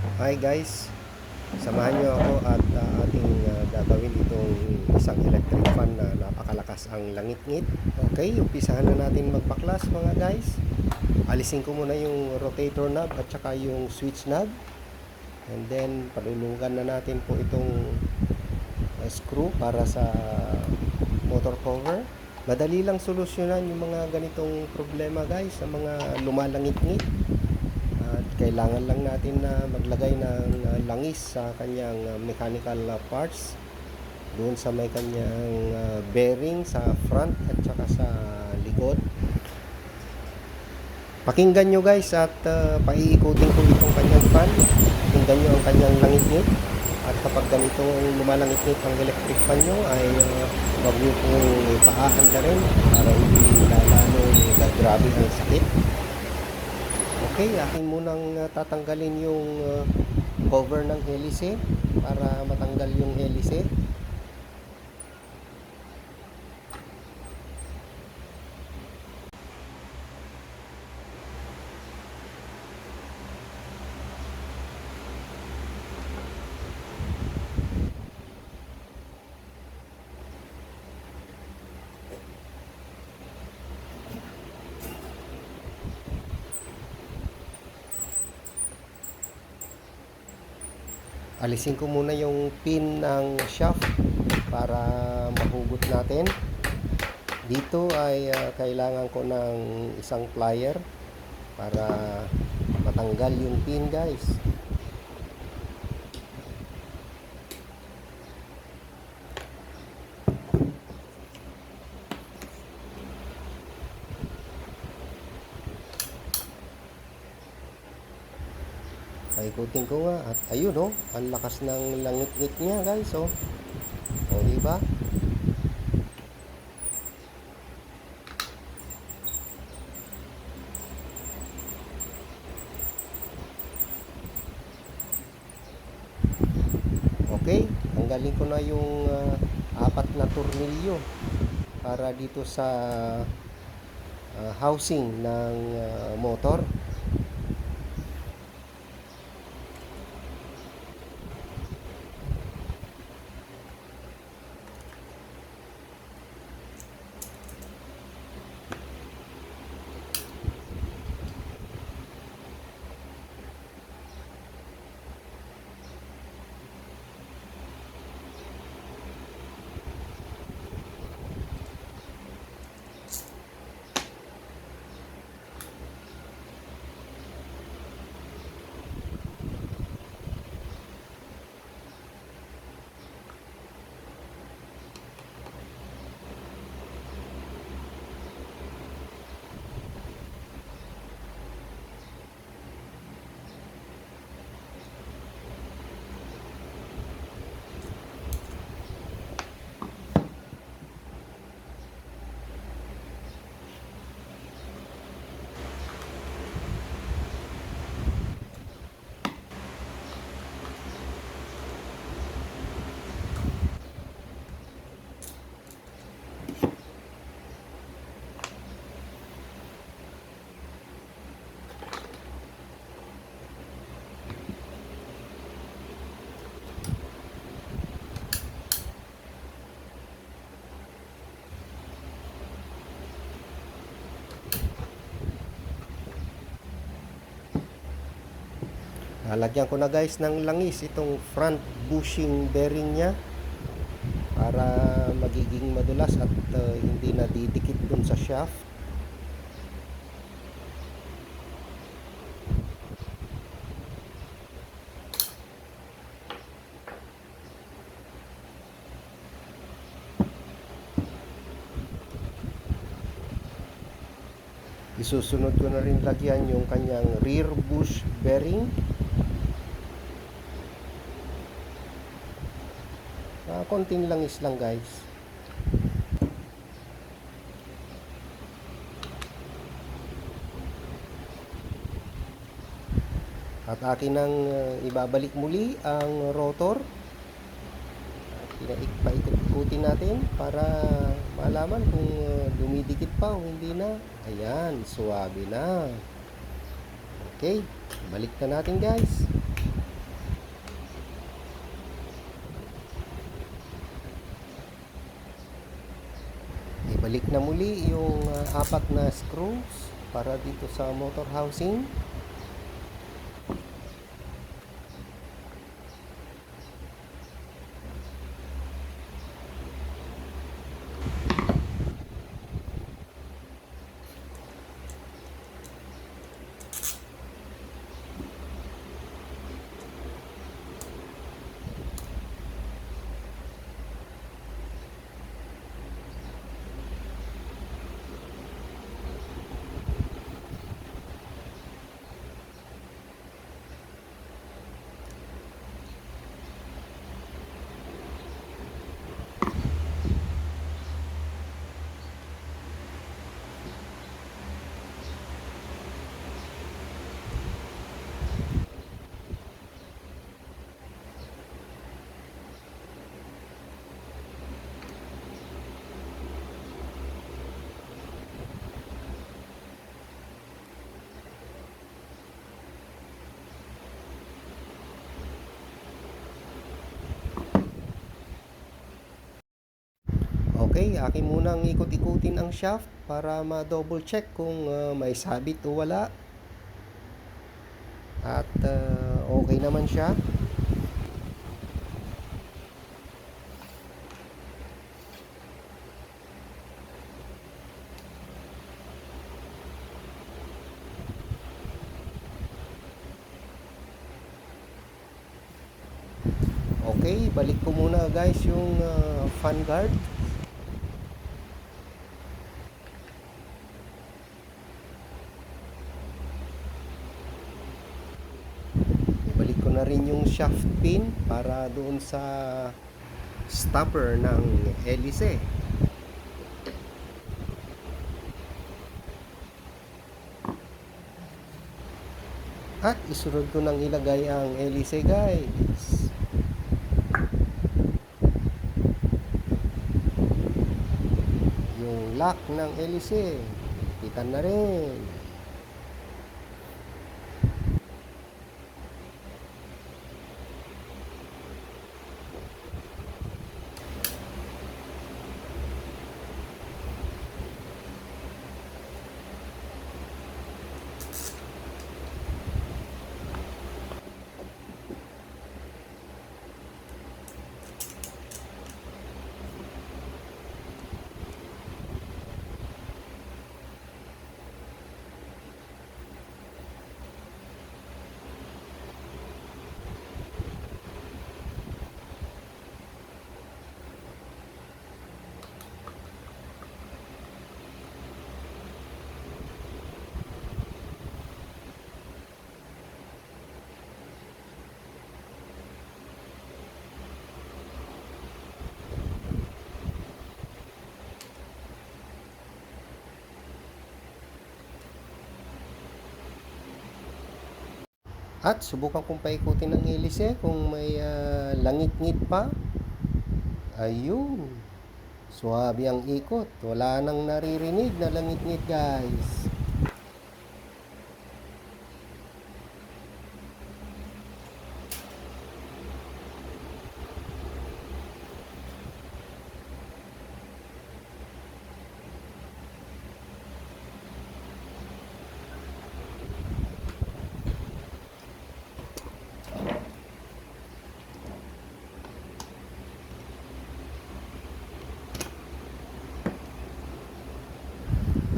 Hi guys, samahan nyo ako at ating gagawin itong isang electric fan na napakalakas ang langit-ngit. Okay, umpisahan na natin magbaklas mga guys. Alisin ko muna yung rotator knob at saka yung switch knob. And then palulugan na natin po itong screw para sa motor cover. Madali lang solusyonan yung mga ganitong problema guys, sa mga lumalangit-ngit. At kailangan lang natin na maglagay ng langis sa kanyang mechanical parts doon sa may kanyang bearing sa front at saka sa likod. Pakinggan nyo guys at paiikutin ko itong kanyang fan. Pakinggan nyo ang kanyang langit-ngit. At kapag ganito lumalangit-ngit ang electric fan nyo ay huwag nyo pong paahanda rin para hindi lalong gagrabe ang sakit. Okay, akin munang tatanggalin yung cover ng hélice para matanggal yung hélice. Alisin ko muna yung pin ng shaft para mahugot natin. Dito ay kailangan ko ng isang plier para matanggal yung pin guys. Paikutin ko nga at ayun oh, ang lakas ng langit-ngit niya guys oh. O diba? Okay, tanggalin ko na yung apat na tornilyo para dito sa housing ng motor. Lalagyan ko na guys ng langis itong front bushing bearing nya para magiging madulas at hindi na didikit dun sa shaft. Isusunod ko na rin lagyan yung kanyang rear bush bearing. Konting langis lang guys. At akin nang ibabalik muli ang rotor. Paikot-ikutin natin para malaman kung dumidikit pa o hindi na. Ayan, suwabe na. Okay, balik na natin guys. Ibalik na muli yung apat na screws para dito sa motor housing. Okay, akin munang ikot-ikutin ang shaft para ma-double check kung may sabit o wala. At okay naman siya. Okay, balik ko muna guys yung fan guard. Ibalik ko na rin yung shaft pin para doon sa stopper ng hélice. At isunod ko nang ilagay ang hélice guys. Yung lock ng hélice, ipitan na rin. At subukan kong paikutin ng hélice kung may langit-ngit pa. Ayun. Suwabe ang ikot. Wala nang naririnig na langit-ngit guys.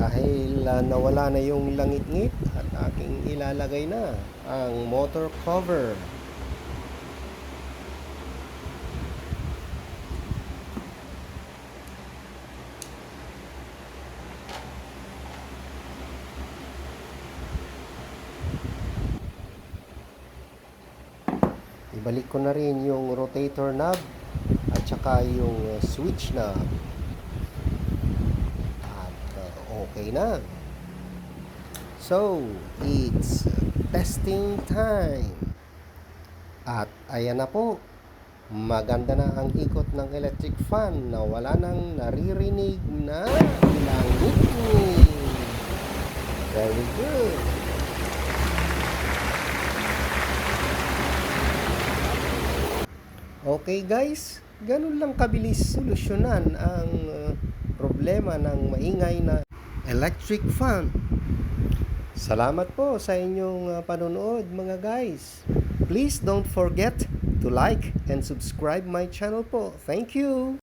Dahil nawala na yung langit-ngit at aking ilalagay na ang motor cover. Ibalik ko na rin yung rotator knob at saka yung switch knob. Okay na. So, it's testing time. At ayan na po. Maganda na ang ikot ng electric fan na wala nang naririnig na langit. Very good. Okay guys, ganun lang kabilis solusyonan ang problema ng maingay na electric fan. Salamat po sa inyong panonood mga guys. Please don't forget to like and subscribe my channel po. Thank you!